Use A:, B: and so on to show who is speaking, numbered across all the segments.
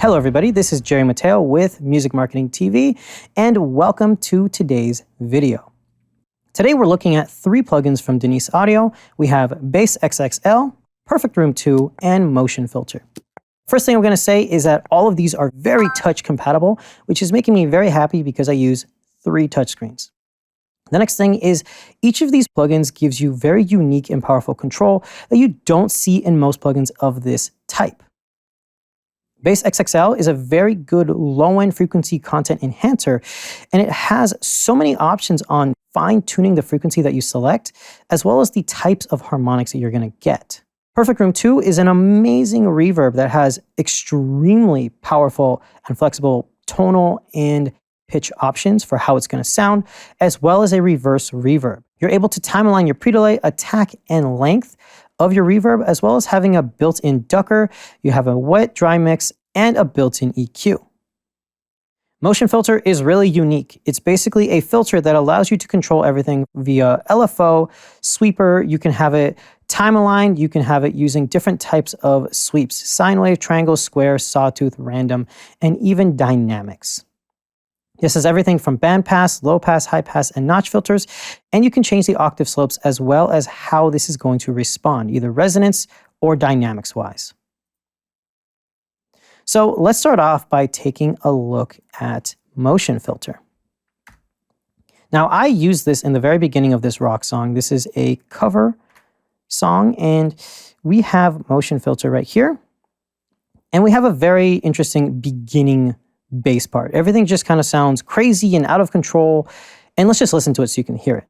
A: Hello everybody, this is Jerry Mateo with Music Marketing TV, and welcome to today's video. Today we're looking at 3 plugins from Denise Audio. We have Bass XXL, Perfect Room 2, and Motion Filter. First thing I'm going to say is that all of these are very touch compatible, which is making me very happy because I use 3 touchscreens. The next thing is each of these plugins gives you very unique and powerful control that you don't see in most plugins of this type. Bass XXL is a very good low-end frequency content enhancer, and it has so many options on fine-tuning the frequency that you select, as well as the types of harmonics that you're going to get. Perfect Room 2 is an amazing reverb that has extremely powerful and flexible tonal and pitch options for how it's going to sound, as well as a reverse reverb. You're able to time align your pre-delay, attack, and length of your reverb, as well as having a built-in ducker. You have a wet-dry mix and a built-in EQ. Motion Filter is really unique. It's basically a filter that allows you to control everything via LFO, sweeper. You can have it time aligned. You can have it using different types of sweeps: sine wave, triangle, square, sawtooth, random, and even dynamics. This is everything from bandpass, low pass, high pass, and notch filters, and you can change the octave slopes as well as how this is going to respond, either resonance or dynamics wise. So let's start off by taking a look at Motion Filter. Now I used this in the very beginning of this rock song. This is a cover song, and we have Motion Filter right here, and we have a very interesting beginning bass part. Everything just kind of sounds crazy and out of control, and let's just listen to it so you can hear it.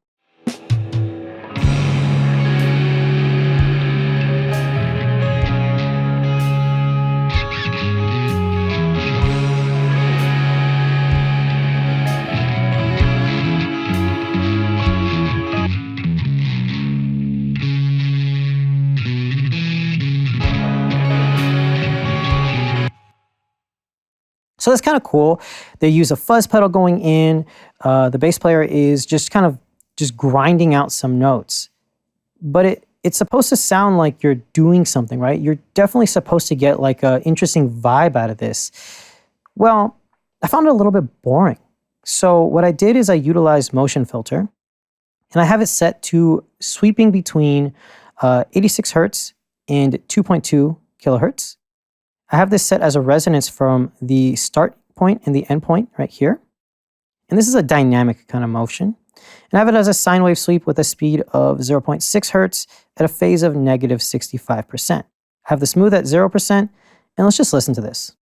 A: So that's kind of cool. They use a fuzz pedal going in. The bass player is just grinding out some notes. But it's supposed to sound like you're doing something, right? You're definitely supposed to get like an interesting vibe out of this. Well, I found it a little bit boring. So what I did is I utilized Motion Filter, and I have it set to sweeping between 86 hertz and 2.2 kilohertz. I have this set as a resonance from the start point and the end point right here. And this is a dynamic kind of motion. And I have it as a sine wave sweep with a speed of 0.6 hertz at a phase of negative 65%. I have the smooth at 0%, and let's just listen to this.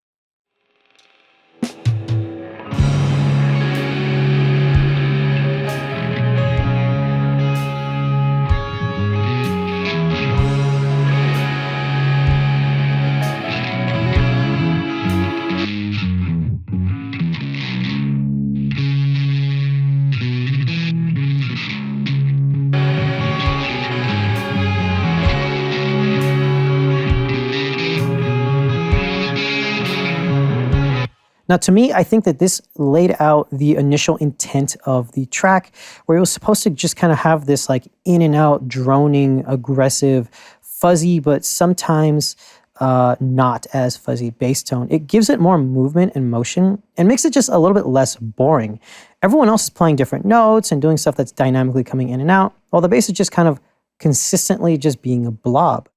A: Now, to me, I think that this laid out the initial intent of the track, where it was supposed to just kind of have this like in and out, droning, aggressive, fuzzy, but sometimes not as fuzzy bass tone. It gives it more movement and motion and makes it just a little bit less boring. Everyone else is playing different notes and doing stuff that's dynamically coming in and out, while the bass is just kind of consistently just being a blob.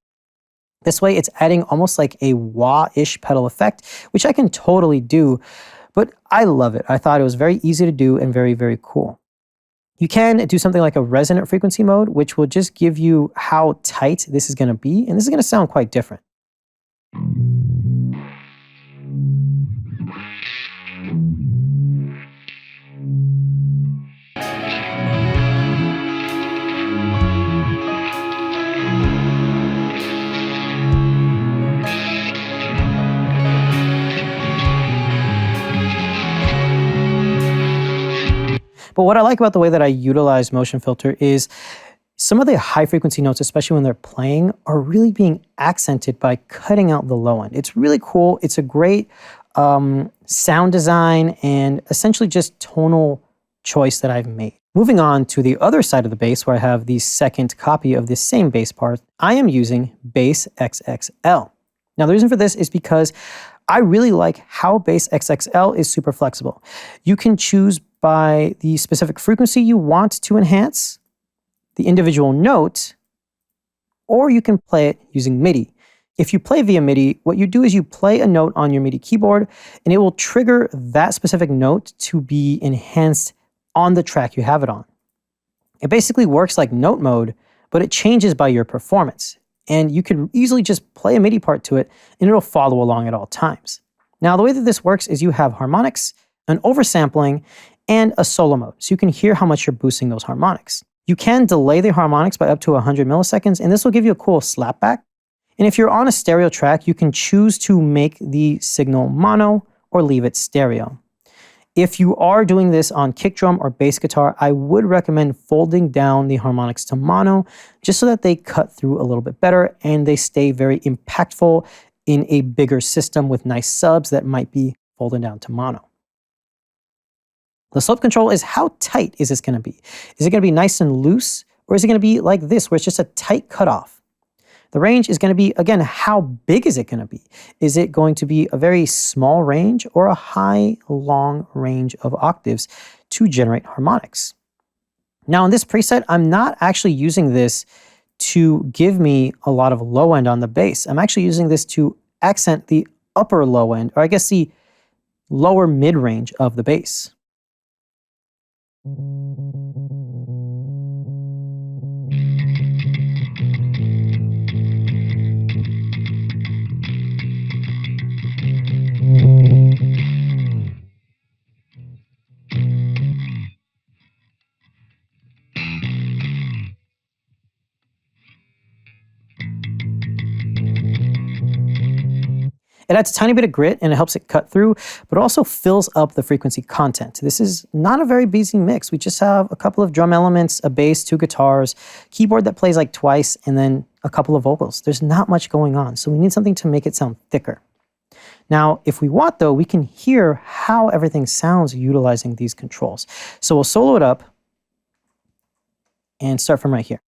A: This way, it's adding almost like a wah-ish pedal effect, which I can totally do, but I love it. I thought it was very easy to do and very, very cool. You can do something like a resonant frequency mode, which will just give you how tight this is going to be, and this is going to sound quite different. But what I like about the way that I utilize Motion Filter is some of the high frequency notes, especially when they're playing, are really being accented by cutting out the low end. It's really cool. It's a great sound design and essentially just tonal choice that I've made. Moving on to the other side of the bass, where I have the second copy of this same bass part, I am using Bass XXL. Now the reason for this is because I really like how Bass XXL is super flexible. You can choose by the specific frequency you want to enhance, the individual note, or you can play it using MIDI. If you play via MIDI, what you do is you play a note on your MIDI keyboard, and it will trigger that specific note to be enhanced on the track you have it on. It basically works like note mode, but it changes by your performance. And you could easily just play a MIDI part to it, and it'll follow along at all times. Now, the way that this works is you have harmonics, an oversampling, and a solo mode. So you can hear how much you're boosting those harmonics. You can delay the harmonics by up to 100 milliseconds, and this will give you a cool slapback. And if you're on a stereo track, you can choose to make the signal mono or leave it stereo. If you are doing this on kick drum or bass guitar, I would recommend folding down the harmonics to mono just so that they cut through a little bit better and they stay very impactful in a bigger system with nice subs that might be folded down to mono. The slope control is how tight is this going to be? Is it going to be nice and loose, or is it going to be like this where it's just a tight cutoff? The range is going to be, again, how big is it going to be? Is it going to be a very small range or a high, long range of octaves to generate harmonics? Now in this preset, I'm not actually using this to give me a lot of low end on the bass. I'm actually using this to accent the upper low end, or I guess the lower mid range of the bass. It adds a tiny bit of grit and it helps it cut through, but also fills up the frequency content. This is not a very busy mix. We just have a couple of drum elements, a bass, 2 guitars, keyboard that plays like twice, and then a couple of vocals. There's not much going on, so we need something to make it sound thicker. Now, if we want though, we can hear how everything sounds utilizing these controls. So we'll solo it up and start from right here.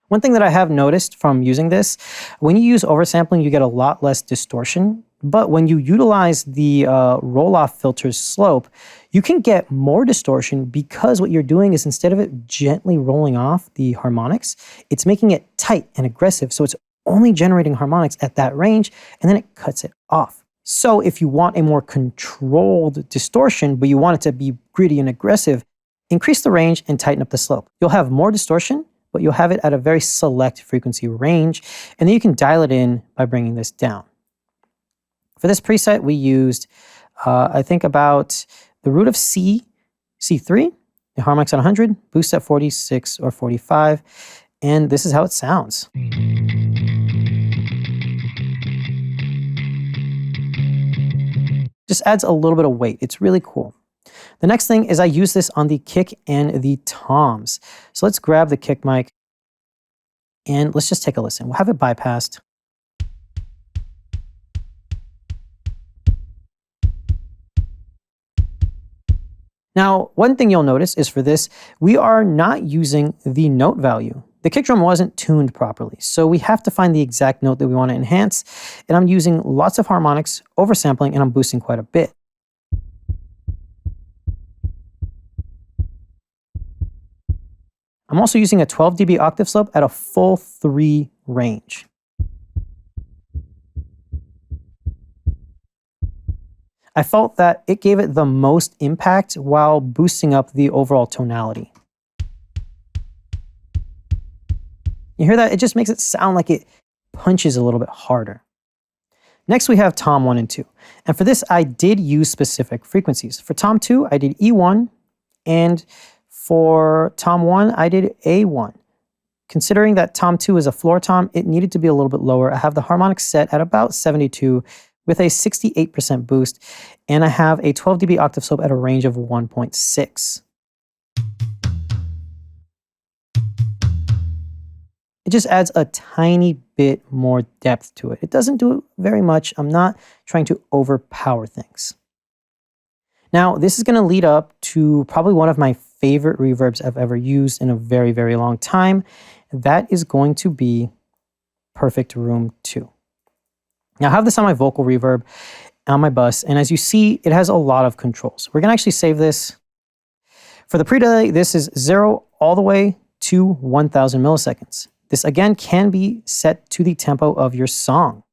A: One thing that I have noticed from using this, when you use oversampling, you get a lot less distortion. But when you utilize the roll-off filter's slope, you can get more distortion because what you're doing is instead of it gently rolling off the harmonics, it's making it tight and aggressive. So it's only generating harmonics at that range, and then it cuts it off. So if you want a more controlled distortion, but you want it to be gritty and aggressive, increase the range and tighten up the slope. You'll have more distortion, but you'll have it at a very select frequency range, and then you can dial it in by bringing this down. For this preset, we used, I think about the root of C, C3, the harmonics at 100, boost at 46 or 45, and this is how it sounds. Just adds a little bit of weight. It's really cool. The next thing is I use this on the kick and the toms. So let's grab the kick mic and let's just take a listen. We'll have it bypassed. Now, one thing you'll notice is for this, we are not using the note value. The kick drum wasn't tuned properly, so we have to find the exact note that we want to enhance, and I'm using lots of harmonics, oversampling, and I'm boosting quite a bit. I'm also using a 12 dB octave slope at a full 3 range. I felt that it gave it the most impact while boosting up the overall tonality. You hear that? It just makes it sound like it punches a little bit harder. Next, we have tom 1 and 2. And for this, I did use specific frequencies. For tom 2, I did E1, and For tom 1, I did A1. Considering that tom 2 is a floor tom, it needed to be a little bit lower. I have the harmonics set at about 72 with a 68% boost, and I have a 12 dB octave slope at a range of 1.6. It just adds a tiny bit more depth to it. It doesn't do very much. I'm not trying to overpower things. Now, this is going to lead up to probably one of my favorite reverbs I've ever used in a very, very long time. That is going to be Perfect Room 2. Now, I have this on my vocal reverb on my bus, and as you see, it has a lot of controls. We're going to actually save this. For the pre-delay, this is 0 all the way to 1000 milliseconds. This again can be set to the tempo of your song.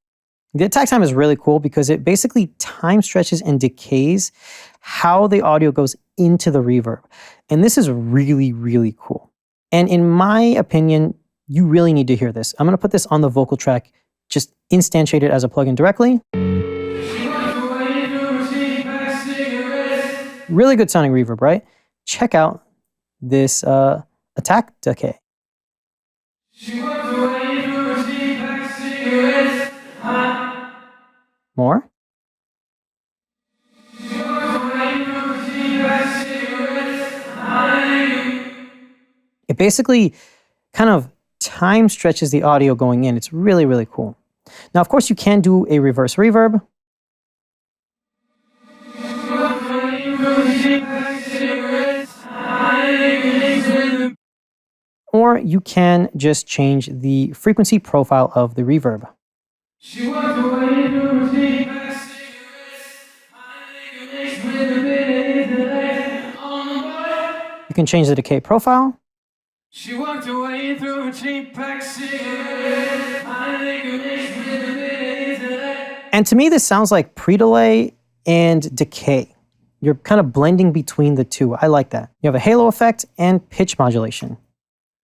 A: The attack time is really cool because it basically time stretches and decays how the audio goes into the reverb. And this is really, really cool. And in my opinion, you really need to hear this. I'm going to put this on the vocal track, just instantiate it as a plugin directly. Really good sounding reverb, right? Check out this attack decay. More. It basically kind of time stretches the audio going in. It's really, really cool. Now, of course, you can do a reverse reverb. Or you can just change the frequency profile of the reverb. You can change the decay profile. She walked away through a cheap pack cigarette. And to me, this sounds like pre-delay and decay. You're kind of blending between the two. I like that. You have a halo effect and pitch modulation.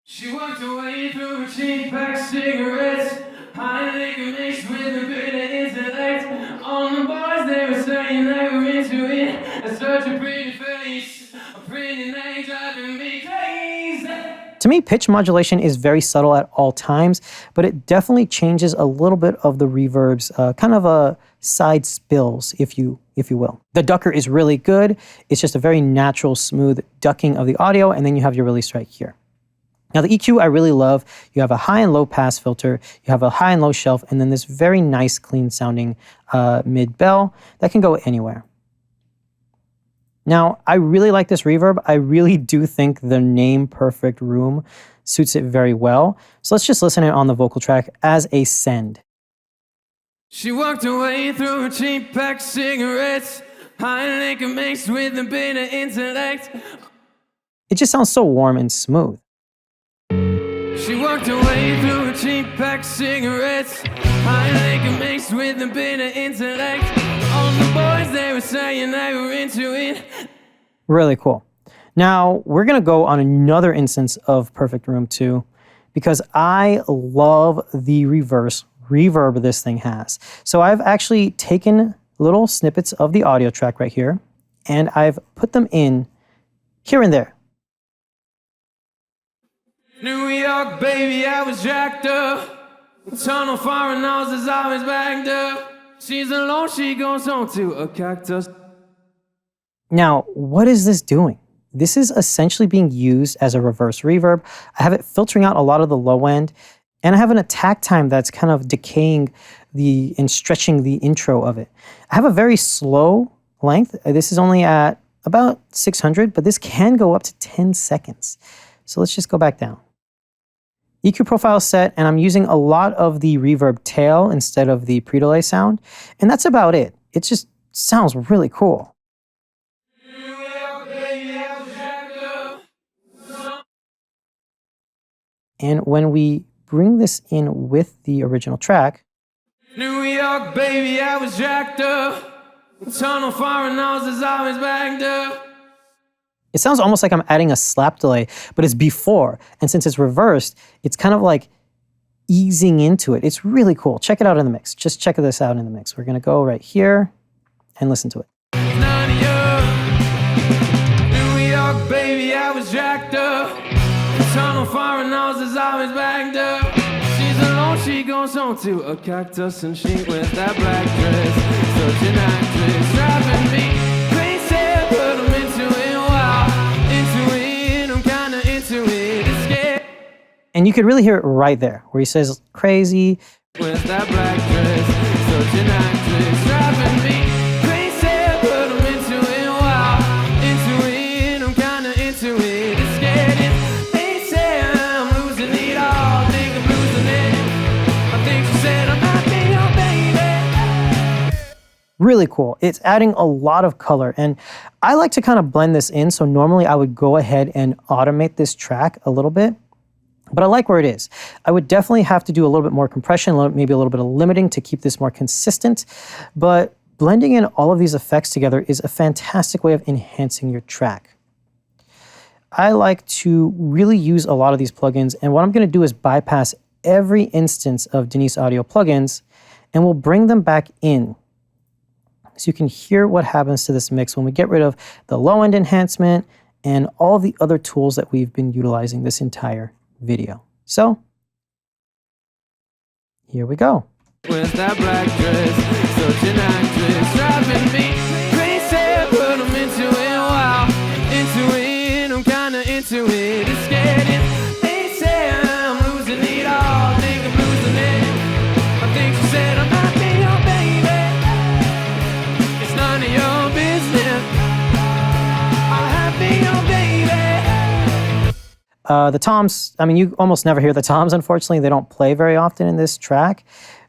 A: She walked away through a cheap pack cigarettes. High liquor mixed with a bit of intellect. On the boys, they were saying they were into it. It's such a pretty face, a pretty name driving me crazy. To me, pitch modulation is very subtle at all times, but it definitely changes a little bit of the reverb's kind of a side spills, if you will. The ducker is really good. It's just a very natural, smooth ducking of the audio, and then you have your release right here. Now the EQ I really love. You have a high and low pass filter, you have a high and low shelf, and then this very nice clean sounding mid bell that can go anywhere. Now I really like this reverb. I really do think the name Perfect Room suits it very well. So let's just listen to it on the vocal track as a send. She walked away through a cheap pack cigarettes, high liquor mixed with a bit of intellect. It just sounds so warm and smooth. She walked away through a cheap pack cigarettes, high liquor mixed with a bit of intellect. On the boys, they were saying they were into it. Really cool. Now, we're going to go on another instance of Perfect Room 2 because I love the reverse reverb this thing has. So I've actually taken little snippets of the audio track right here, and I've put them in here and there. New York, baby, I was jacked up. Tunnel foreign noses always backed up. She's alone, she goes on to a cactus. Now, what is this doing? This is essentially being used as a reverse reverb. I have it filtering out a lot of the low end, and I have an attack time that's kind of decaying and stretching the intro of it. I have a very slow length. This is only at about 600, but this can go up to 10 seconds. So let's just go back down. EQ profile set, and I'm using a lot of the reverb tail instead of the pre-delay sound, and that's about it. It just sounds really cool. And when we bring this in with the original track, New York, baby, I was jacked up. Tunnel foreign noses always backed up. It sounds almost like I'm adding a slap delay, but it's before. And since it's reversed, it's kind of like easing into it. It's really cool. Check it out in the mix. Just check this out in the mix. We're going to go right here and listen to it. New York, baby, I was jacked
B: foreign nose is always backed up. She's alone, she goes on to a cactus and she wears that black dress. Such an actress, driving me crazy, but I'm into it, wow. Into it, I'm kinda into it, it's scary.
A: And you could really hear it right there, where he says crazy.
B: With that black dress, such an actress, driving me crazy, but I'm into it, wow. Into it, I'm kinda into it, it's scary. They say I'm losing it all, think I'm losing it. I think she said I might be your baby.
A: Really cool. It's adding a lot of color, and I like to kind of blend this in, so normally I would go ahead and automate this track a little bit. But I like where it is. I would definitely have to do a little bit more compression, maybe a little bit of limiting to keep this more consistent. But blending in all of these effects together is a fantastic way of enhancing your track. I like to really use a lot of these plugins, and what I'm going to do is bypass every instance of Denise Audio plugins, and we'll bring them back in. So you can hear what happens to this mix when we get rid of the low-end enhancement and all the other tools that we've been utilizing this entire video. So here we go.
B: With that black dress, such an actress, driving me crazy, but I'm into it, wow. Into it, I'm kinda into it, it's scary. They say I'm losing it all, think I'm losing it. I think she said I might be your baby. It's none of your business, I'll have to be your baby.
A: The toms, I mean, you almost never hear the toms, unfortunately. They don't play very often in this track,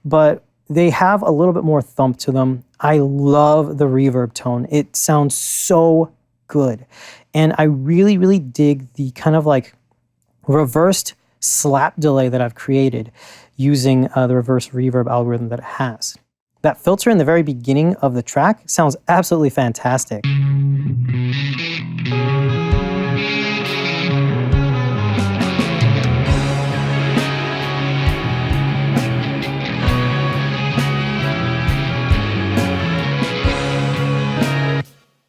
A: but they have a little bit more thump to them. I love the reverb tone. It sounds so good. And I really, really dig the kind of like reversed slap delay that I've created using the reverse reverb algorithm that it has. That filter in the very beginning of the track sounds absolutely fantastic.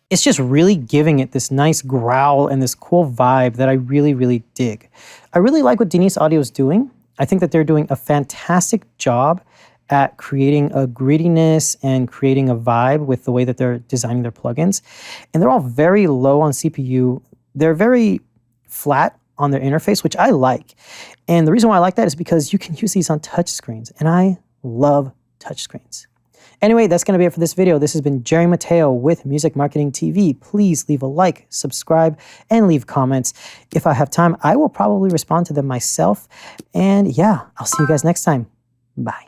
A: It's just really giving it this nice growl and this cool vibe that I really, really dig. I really like what Denise Audio is doing. I think that they're doing a fantastic job at creating a grittiness and creating a vibe with the way that they're designing their plugins. And they're all very low on CPU. They're very flat on their interface, which I like. And the reason why I like that is because you can use these on touchscreens, and I love touchscreens. Anyway, that's going to be it for this video. This has been Jerry Mateo with Music Marketing TV. Please leave a like, subscribe, and leave comments. If I have time, I will probably respond to them myself. And yeah, I'll see you guys next time. Bye.